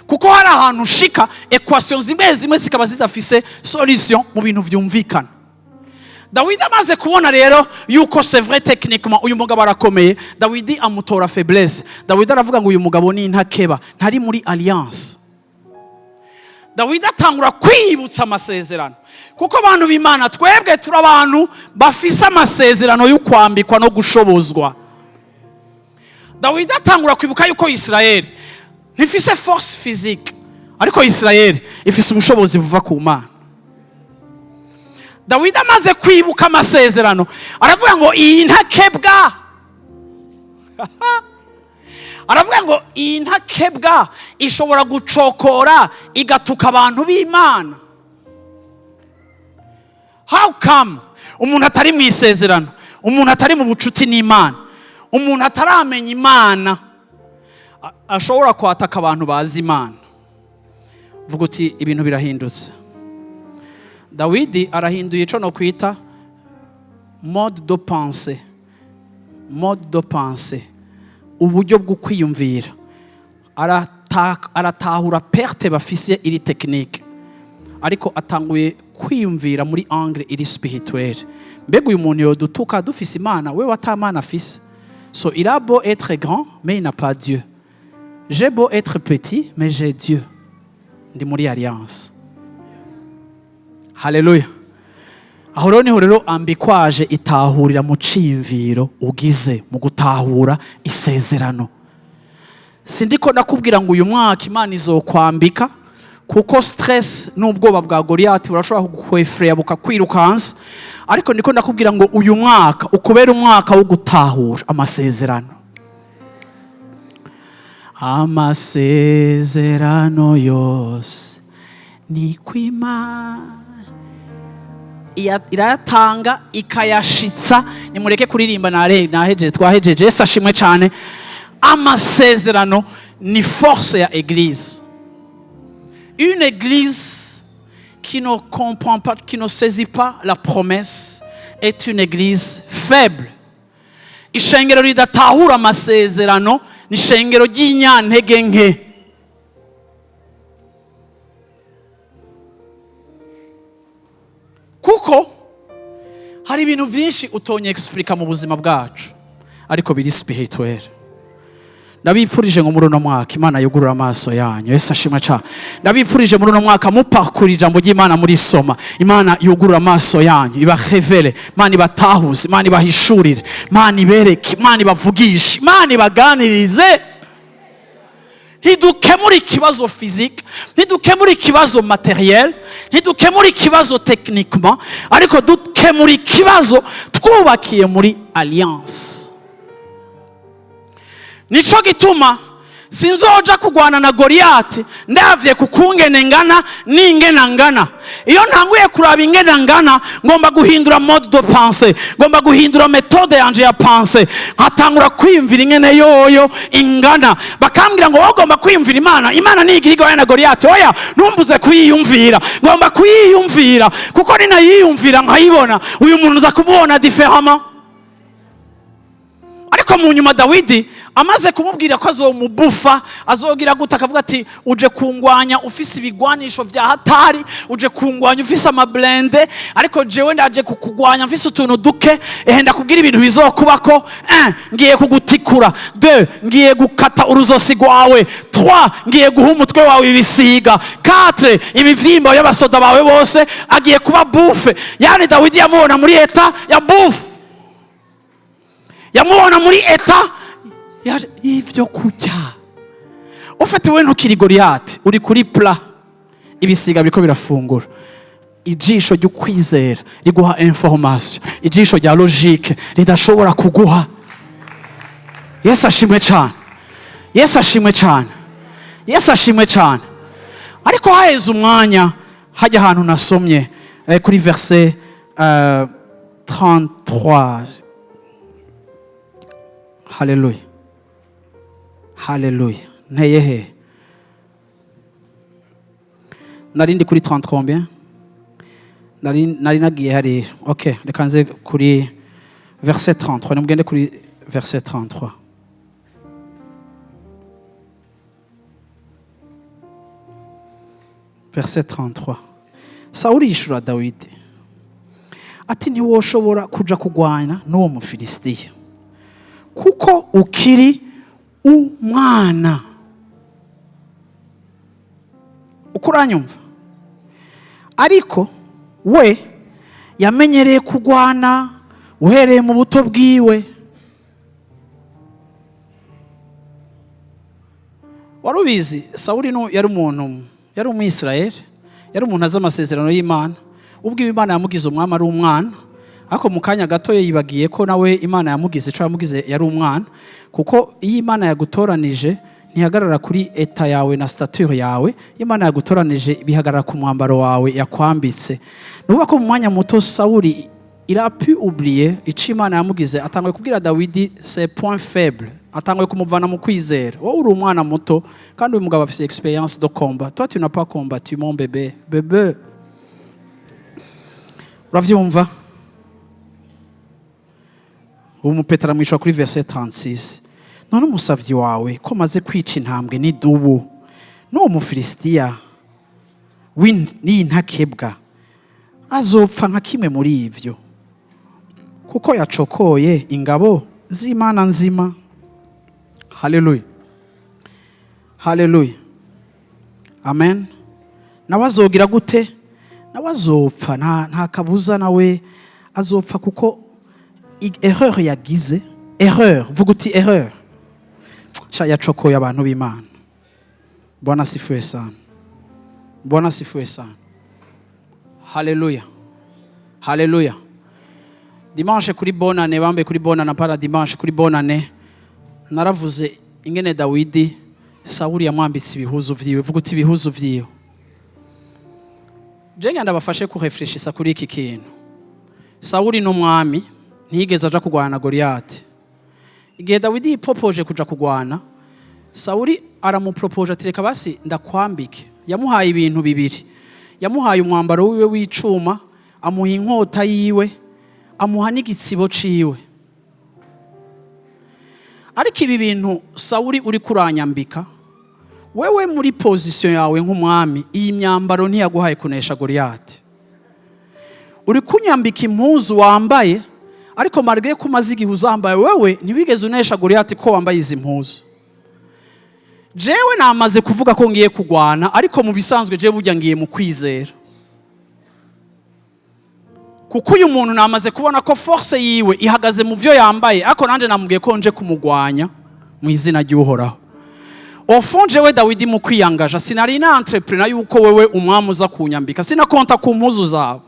kuko hari ahantu ushika equation zimwe zikaba zidafise solution mu bintu vyumvikana. Dawidi amaze kubona rero yuko c'est vrai techniquement uyu mugabo arakomeye, Dawidi amutora faiblesse. Dawidi aravuga ngo uyu mugabo ni intakeba, ntari muri alliance. Dawidi atangura kwibutsa amasezerano, kuko abantu b'Imana twebwe turi abantu bafise amasezerano yo kwambikwa no gushobozwa. Dawidi atangura kwibuka yuko Israeli ntifise force physique, ariko Israeli ifise ubushobozi buva ku Mana. Dawidi amaze kwibuka amasezerano aravuga ngo iyi ntakebwa aravuga ngo iyi ntakebwa ishobora gucokora igatuka abantu b'Imana. How come umuntu atari mu isezerano, umuntu atari mu bucuti n'Imana, umuntu ataramenya Imana ashobora kwataka abantu bazi Imana? Vuga uti ibintu birahindutse. Dawidi arahinduye ico no kwita mode de pensée, mode de pensée, uburyo bwo kwiyumvira. Aratahura perte bafise iri technique, ariko atanguye kwiyumvira muri angle iri spirituel. Mbega uyu muntu yodutuka dufise Imana, we watamana afise? So il a beau être grand mais il n'a pas Dieu. J'ai beau être petit mais j'ai Dieu. Ndi muri alliance. Haleluya. Aho rero ambikwaje itahurira mu ciyumviro ugize mu gutahura isezerano. Sindiko nakubwira ngo uyu mwaka Imana izokwambika, kuko stress n'ubwoba bwa Goliyati burashobora kukwefreya bukakwirukansa, ariko ndiko ndakubwira ngo uyu mwaka ukubera umwaka wo gutahura amasezerano. Amasezerano yose ni kw'Imana iratanga ikayashitsa. Nimureke kuririmba nahejeje, twahejeje. Yesu ashimwe cyane. Amasezerano ni force ya église. Une église qui ne comprend pas, qui ne saisit pas la promesse est une église faible. Ishengero ridatahura amasezerano ni ishengero ry'inyantege nke. Kuko hari ibintu byinshi utonye explica mu buzima bwacu, ariko biri spirituel. Ndabipfurije ngo muri uno mwaka Imana yugurura amaso yanyu. Yesu ashimwe cyane. Ndabipfurije muri uno mwaka muparkura ijambo ry'Imana muri soma, Imana yugurura amaso yanyu, ibahevele, Imana ibatahuze, Imana ibahishurire, Imana ibereke, Imana ibavugishe, Imana ibaganirize. Ntidukemura ikibazo physique, ntidukemura ikibazo materiel, ntidukemura ikibazo techniquement, ariko dukemura ikibazo twubakiye muri alliance. Nico gituma sinzoja kugwana na Goliyati ndavye kukungene ngana n'ingena ngana. Iyo ntanguye kuraba ingena ngana, ngomba guhindura mode de pensée, ngomba guhindura méthode yanje ya pensée, nkatangura kwiyumvira ingene yoyo ingana. Bakambwira ngo wogomba kwiyumvira Imana nigirigwa na Goliyati. Oya, numbuze kuyiyumvira, ngomba kuyiyumvira kuko ninayiyumvira nkayibona, uyu muntu uza kumubona différemment. Ariko mu nyuma Dawidi amaze kumubwira ko azomubufa, azogira gute, akavuga ati uje kungwanya ufise ibigwanisho vya hatari, uje kungwanya ufise amablende, ariko jewe ndaje kukugwanya mfise utuntu duke. Ndakubwira ibintu bizokubako. 1, ngiye kugutikura. 2, ngiye gukata uruzosi rwawe. 3, ngiye guha umutwe wawe ibisiga. 4, imivyimba y'abasoda bawe bose agiye kuba bufe. Yani Dawidi yamubona muri eta ya bufe, yamubona muri eta y'ivyo kurya. Ufite we ntukiri Goliyati, uri kuri pla, ibisiga biriko birafungura. Ijisho ryo kwizera riguha information, ijisho rya logique ridashobora kuguha. Yesu ashimwe cyane, Yesu ashimwe cyane, Yesu ashimwe cyane. Ariko haheze umwanya, hajya ahantu nasomye kuri verset 33. Haleluya, haleluya. Nteyehe narindi kuri 30 combien? Nari nagiye hari. Okay, reka nze kuri verset 33. Nimugende kuri verset 33. Verset 33. Sawuli yishura Dawidi ati ntiwoshobora kuja kugwana n'uwo Mufilistiya kuko ukiri umwana. Ukuranyumva? Ariko we yamenyereye kugwana uhereye mu buto bwiwe. Warubizi Sawuli yari umuntu, yari umwisirayeli, yari umuntu azi amasezerano y'Imana. Ubwo Imana yamugize umwami ari umwana, ariko mu kanya gato yibagiye ko nawe Imana yamugize ico yamugize yari umwana. Kuko iyo Imana yagutoranije ntihagarara kuri eta yawe na stature yawe. Imana yagutoranije bihagarara ku mwambaro wawe yakwambitse. Nuvuga ko mu mwanya muto Sawuli il a pu oublier ico Imana yamugize. Atangwe kubwira Dawidi c'est point faible, atangwe kumuvana mu kwizera. Wowe uri umwana muto kandi uyu mugabo afise expérience de combat. Toi tu n'as pas combattu mon bébé. Bébé, uravyumva? Umupetera mwishwa kuri verset 36. None umusavyi wawe ko maze kwica intambwe n'idubu n'uwo Mufilistiya w'intakebwa azopfa nka kimwe muri ivyo, kuko yacokoye ingabo z'Imana nzima. Haleluya, haleluya, amen. Nawe azogira gute? Nawe azopfa, nta kabuza, nawe azopfa kuko erreur yagize. Erreur, vuga uti erreur. Yacokoye abantu b'Imana. Bwana sifiwe sana, Bwana sifiwe sana. Haleluya, haleluya. Dimanche kuri bonane, bambe kuri bonane para dimanche kuri bonane, naravuze ingene Dawidi Sawuli yamwambitse ibihuzu vyiwe. Vuga uti ibihuzu vyiwe. Jenga ndabafashe ku refreshisa kuri iki kintu. Sawuli n'umwami ntiyigeze aja kugwana na Goliyati. Igihe Dawidi yipopoje kuja kugwana, Sawuli aramupropoje ati reka basi ndakwambike. Yamuhaye ibintu bibiri. Yamuhaye umwambaro wiwe w'icuma, amuha inkota yiwe, amuha n'igitsibo ciwe. Ariko ibi bintu Sawuli uri kuranyambika, wewe muri position yawe nk'umwami, iyi myambaro ntiyaguhaye kunesha Goliyati. Uri kunyambika impuzu wambaye, ariko malgré ko umaze igihe uzambaye, wewe ntibigeze unesha Goliyati ko wambaye izi mpuzu. Jewe namaze kuvuga ko ngiye kugwana, ariko mu bisanzwe jewe burya ngiye mu kwizera. Kuko uyu muntu namaze kubona ko force yiwe ihagaze mu byo yambaye, ariko nanje namubwiye ko nje kumugwanya mu izina ry'Uhoraho. Au fond jewe Dawidi mu kwiyangaja sinari na entrepreneur yuko wewe umwami uza kunyambika, sinakonta ku mpuzu zawe.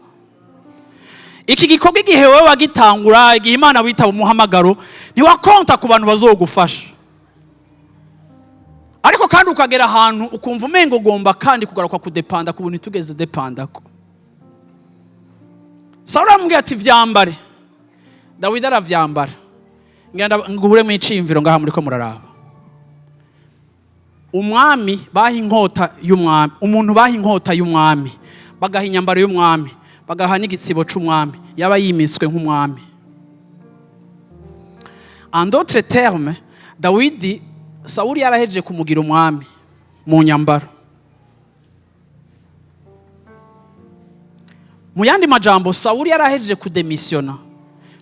Iki gikorwa igihe wewe wagitangura, igihe Imana witaba umuhamagaro, ntiwakonta ku bantu bazogufasha. ariko kandi ukagera ahantu ukumva umengo ugomba kandi kugaruka kudepanda ku bintu tugeze udepandako. Sawuli aramubwira ati vyambare. Dawidi aravyambara. Ngenda nguhure mu iciyumviro ngaha muriko muraraba. Umwami baha inkota y'umwami, umuntu baha inkota y'umwami, bagaha inyambaro y'umwami, bagaha n'igitsibo c'umwami, yaba yimiswe nk'umwami. En d'autres termes, Dawidi, Sawuli yarahejeje kumugira umwami mu nyambaro. Mu yandi majambo, Sawuli yarahejeje kudemisiona.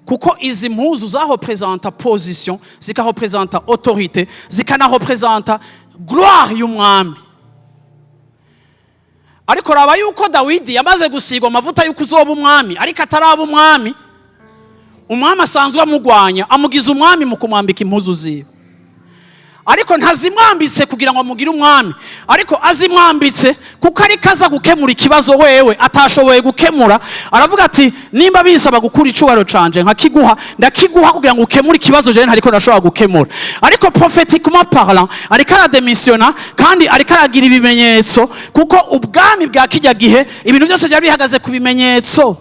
Kuko izi mpuzu zarepresenta position, zikarepresenta autorité, zikanarepresenta gloire y'umwami. Ariko raba yuko Dawidi yamaze gusigwa amavuta yuko uzoba umwami, ariko ataraba umwami, umwami asanzwe amugwanya, amugiza umwami mu kumwambika impuzu ziwe. Ariko ntazimwambitse kugira ngo amugire umwami, ariko azimwambitse kuko ari kaza gukemura ikibazo wewe atashoboye gukemura. Aravuga ati nimba bisaba gukura icubaro canje nkakiguha, ndakiguha kugira ngo ukemure ikibazo je ntariko ndashobora gukemura. Ariko prophétiquement parlant ariko arademisiona kandi ariko aragira ibimenyetso, kuko ubwami bwa kijya gihe ibintu byose byari bihagaze ku bimenyetso.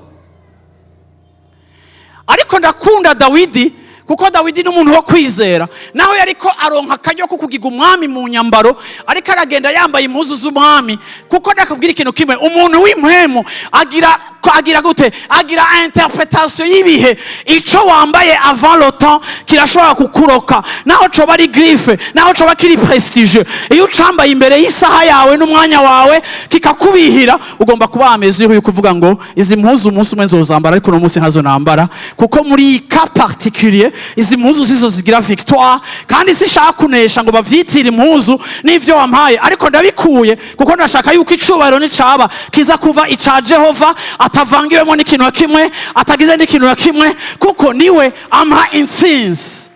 Ariko ndakunda Dawidi kuko Dawidi n'umuntu wo kwizera, naho yariko aronka akaryo ko kugiga umwami mu nyambaro, ariko aragenda yambaye impuzu z'umwami. Kuko ndakubwira ikintu kimwe, umuntu w'impwemu agira gute? Agira interpretation y'ibihe. Ico wambaye avant le temps kirashobora kukuroka, naho coba ari griffe, naho coba kiri prestigieux. Iyo ucambaye imbere y'isaha yawe n'umwanya wawe kikakubihira, ugomba kuba ameze uri kuvuga ngo izi mpuzu umunsi umwe nzozambara, ariko no munsi ntazo nambara, kuko muri cas particulier izi mpuzu zizo zigira victoire. Kandi sishaka kunesha ngo bavyitire impuzu n'ivyo wampaye, ariko ndabikuye kuko ndashaka yuko icubahiro nicaba kiza kuva ica Jehova, atavangiwemo n'ikintu na kimwe, atagize n'ikintu na kimwe, kuko niwe amha intsinzi.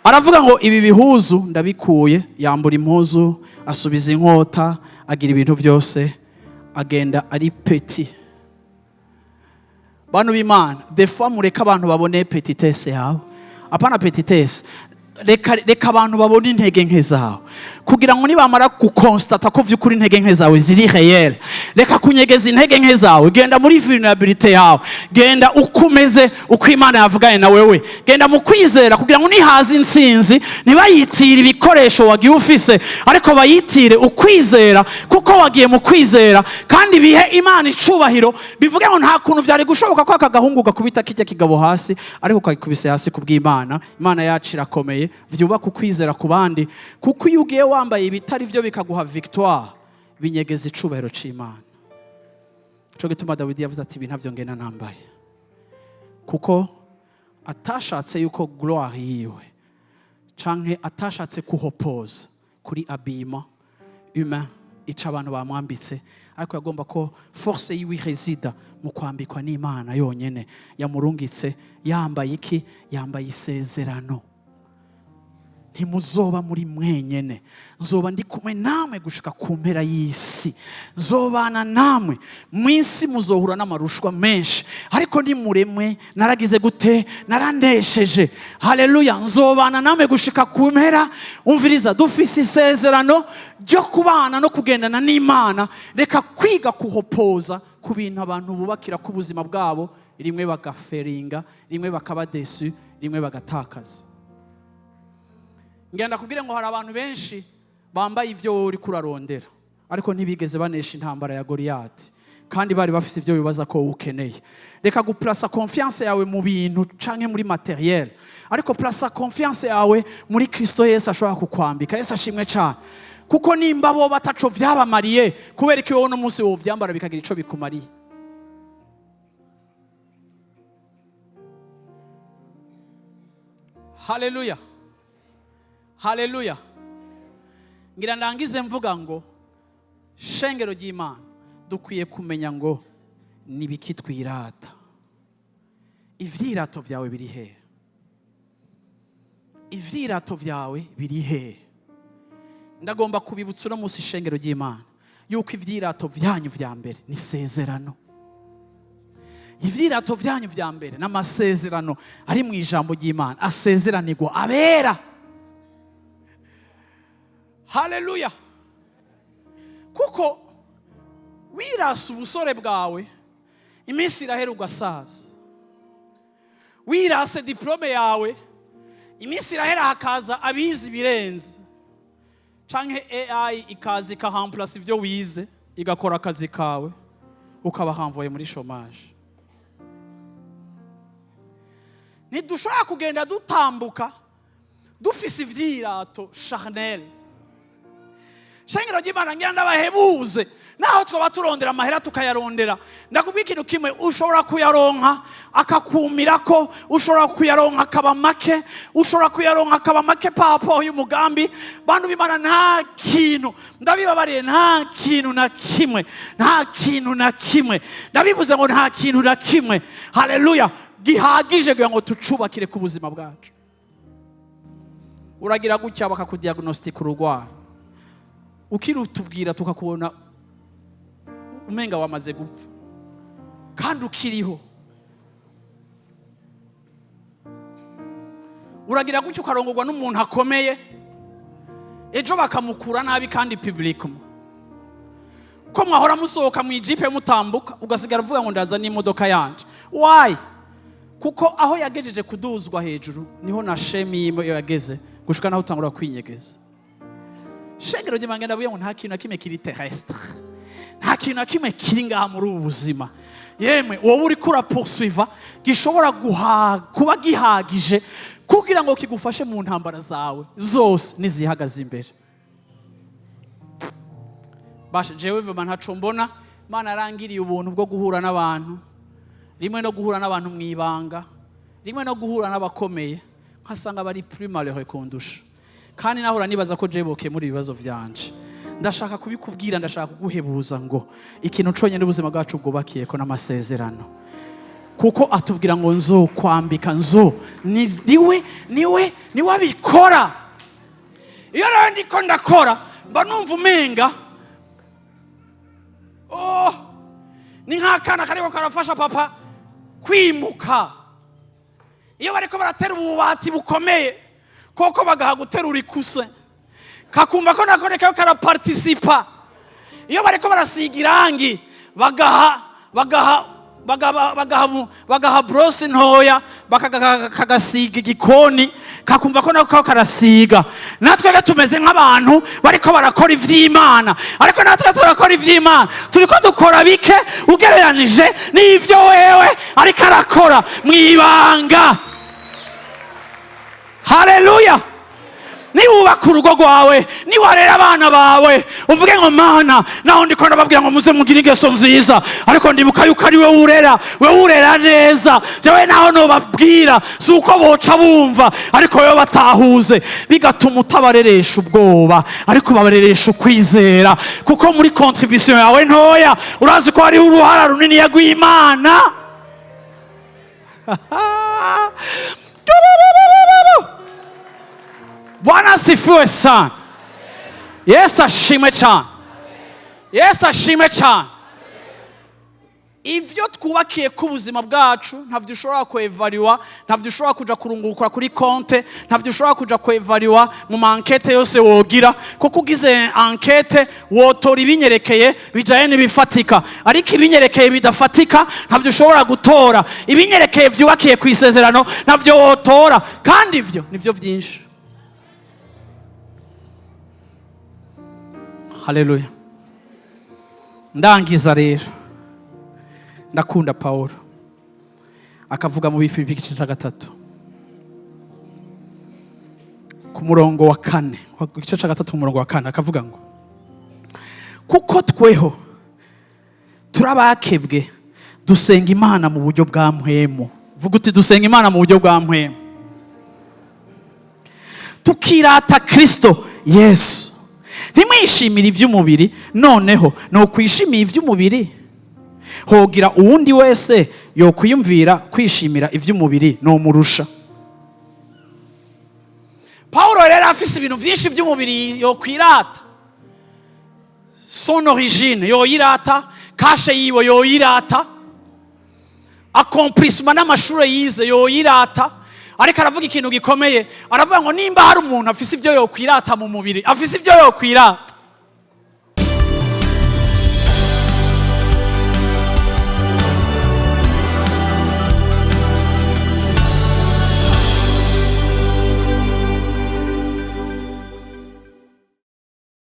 Aravuga ngo ibi bihuzu ndabikuye, yambura impuzu, asubiza inkota, agira ibintu byose, agenda ari petit. Bantu b'Imana, des fois mureka abantu babone petitesse yawe. Apana petitesse, reka abantu babone intege nke zawe, kugira ngo nibamara gukonstate ko vy'ukuri intege nke zawe ziri réel. Reka kunyegeza intege nke zawe, genda muri vulnerabilité yawe, genda ukumeze uko Imana yavuganye na wewe, genda mu kwizera, kugira ngo nihaza intsinzi ntibayitire ibikoresho wagiye ufise, ariko bayitire ukwizera, kuko wagiye mu kwizera. Kandi bihe Imana icubahiro, bivuga ngo nta kuntu vyari gushoboka ko akagahungu gakubita kijya kigabo hasi, ariko kakubise hasi kubw'Imana. Imana yacu irakomeye, vyubaka ukwizera ku bandi, kuko iyo ugiye wambaye ibitari byo bikaguha victoire, binyegeza icubahiro c'Imana. Cyo gituma Dawidi yavuze ati ibi ntavyo ngena nambaye, kuko atashatse yuko gloire yiwe canke atashatse kuhopoza kuri abima humain ica abantu bamwambitse, ariko yagomba ko force yiwe resida mu kwambikwa n'Imana yonyene. Yamurungitse yambaye iki? Yambaye isezerano. Ntimuzoba muri mwenyene, nzoba ndi kumwe namwe gushika ku mpera y'isi, nzobana namwe mw'isi, muzohura n'amarushwa menshi, ariko ndi muremwe, naragize gute? Narandesheje. Haleluya. Nzobana namwe gushika ku mpera. Umviriza, dufise isezerano ryo kubana no kugendana n'Imana. Reka kwiga kuhopoza ku bintu abantu bubakira ku buzima bwabo, rimwe bagaferinga, rimwe bakaba desu, rimwe bagatakaza. Ngenda kubwire ngo hari abantu benshi bambaye ivyo uri kurarondera, ariko ntibigeze banesha intambara ya Goliath, kandi bari bafise ivyo bibaza ko ukeneye. Reka guplasa confiance yawe mu bintu canke muri materiel, ariko plasa confiance yawe muri Kristo Yesu ashobora kukwambika. Yesu ashimwe cyane, kuko nimba bo bataco vyabamariye, kubera iki wowe no munsi wo vyambara bikagira ico bikumariye? Haleluya. Haleluya. Ngira ndangize mvuga ngo shengero ry'Imana dukwiye kumenya ngo nibiki twirata. Ivyirato vyawe biri he? Ivyirato vyawe biri he? Ndagomba kubibutsa no munsi shengero ry'Imana yuko ivyirato vyanyu vya mbere ni sezerano. Ivyirato vyanyu vya mbere n'amasezerano ari mu ijambo ry'Imana, asezeranirwa abera. haleluya. Kuko wirasa ubusore bwawe iminsi irahera ugasaza. Wirase diplome yawe iminsi irahera hakaza abizi birenze. Canke AI ikaza ikahamplasa ivyo wize igakora akazi kawe ukaba hamvoye muri chômage. Ntidushobora kugenda dutambuka dufise ivyirato charnel. Shengero ry'Imana ngira ndabahebuze naho twaba turondera amahera tukayarondera. Ndakubwira ikintu kimwe, ushobora kuyaronka akakumirako, ushobora kuyaronka akaba make, ushobora kuyaronka akaba make papo y'umugambi. Bantu b'Imana nta kintu ndabibabariye, nta kintu na kimwe, nta kintu na kimwe, ndabivuze ngo nta kintu na kimwe, haleluya, gihagije kugira ngo tucubakire ku buzima bwacu. Uragira gutya bakakudiagnostic urugwara, ukirutubwira tukakubona umenga wamaze gupfa kandi ukiriho. Uragira gutya ukarongorwa n'umuntu akomeye, ejo bakamukura nabi kandi publiquement. Uko mwahora musohoka mu ijipe mutambuka ugasigara uvuga ngo ndaza n'imodoka yanje. Why? Kuko aho yagejeje kuduzwa hejuru niho na shemi yageze gushika naho utangura kwinyegeza. Shengero ry'Imana ndavuye ngo nta kintu na kimwe kiri terrestre, nta kintu na kimwe kiri ngaha muri ubu buzima. Yemwe wowe uri kura poursuivre gishobora kuba gihagije kugira ngo kigufashe mu ntambara zawe zose nizihagaze imbere. Bashe jewe vuma ntaco mbona, Imana arangiriye ubuntu bwo guhura n'abantu, rimwe no guhura n'abantu mwibanga, rimwe no guhura n'abakomeye nkasanga bari plus malheureux kundusha. Kandi nahora nibaza ko jeboke muri ibibazo vyanje. Ndashaka kubikubwira, ndashaka kuguhebuza ngo ikintu conye n'ubuzima bwacu bwubakiye ko n'amasezerano. Kuko atubwira ngo nzokwambika, niwe abikora. Iyo rero ndiko ndakora mba numva umenga ni nk'akana kariko karafasha papa kwimuka. Iyo bariko baratera ububati bukomeye koko bagaha guterura ikuse kakumva ko nako reka karaparticipa. Iyo bariko barasiga irangi bagaha brosse ntoya bakagasiga igikoni kakumva ko nako karasiga. Natwe tumeze nk'abantu bariko barakora ivy'Imana, ariko natwe turakora ivy'Imana turiko dukora bike ugereranije n'ivyo wewe ariko arakora mwibanga. Haleluya. Niwubaka urugo rwawe, niwarera abana bawe, uvuge ngo Mana naho ndiko ndababwira ngo muze mugire ingeso nziza, ariko ndibuka yuko ari we urera neza. Jewe naho no babwira suko boca bumva, ariko yo batahuze bigatuma utabareresha ubwoba, ariko babareresha ukwizera. Kuko muri contribution yawe ntoya urazi ko ari uruhara runini yagw'Imana. Bwana asifiwe sana. Yesu ashimwe cyane. Yesu ashimwe cyane. Ivyo twubakiye ku buzima bwacu ntabyo ushobora kuevaluwa, ntabyo ushobora kuja kurungurukura kuri compte, ntabyo ushobora kuja kuevaluwa mu mankete yose wogira. Kuko ugize enquete wotora ibinyerekeye bijaye n'ibifatika, ariko ibinyerekeye bidafatika ntabyo ushobora gutora. Ibinyerekeye vyubakiye ku isezerano ntabyo wotora, kandi ivyo nivyo vyinshi. Haleluya. Ndangiza rero, ndakunda Paulo akavuga mu Bifilipi igice cya 3 ku murongo wa 4, igice cya 3 ku murongo wa 4 akavuga ngo kuko tweho turabakebwe dusenga Imana mu buryo bwa mpwemu. Vuga uti dusenga Imana mu buryo bwa mpwemu. Tukirata Kristo Yesu. Ntimwishimire ivy'umubiri, noneho no kwishimira ivy'umubiri hogira uwundi wese yo kwiyumvira kwishimira ivy'umubiri no murusha. Paulo rero afise ibintu vyinshi vy'umubiri yo kwirata. Son origine yo yirata, kashe yiwe yo yirata, accomplissement n'amashure yize yo yirata, ariko aravuga ikintu gikomeye, aravuga ngo nimba hari umuntu afise ibyo yokwirata mu mubiri, afise ibyo yokwirata,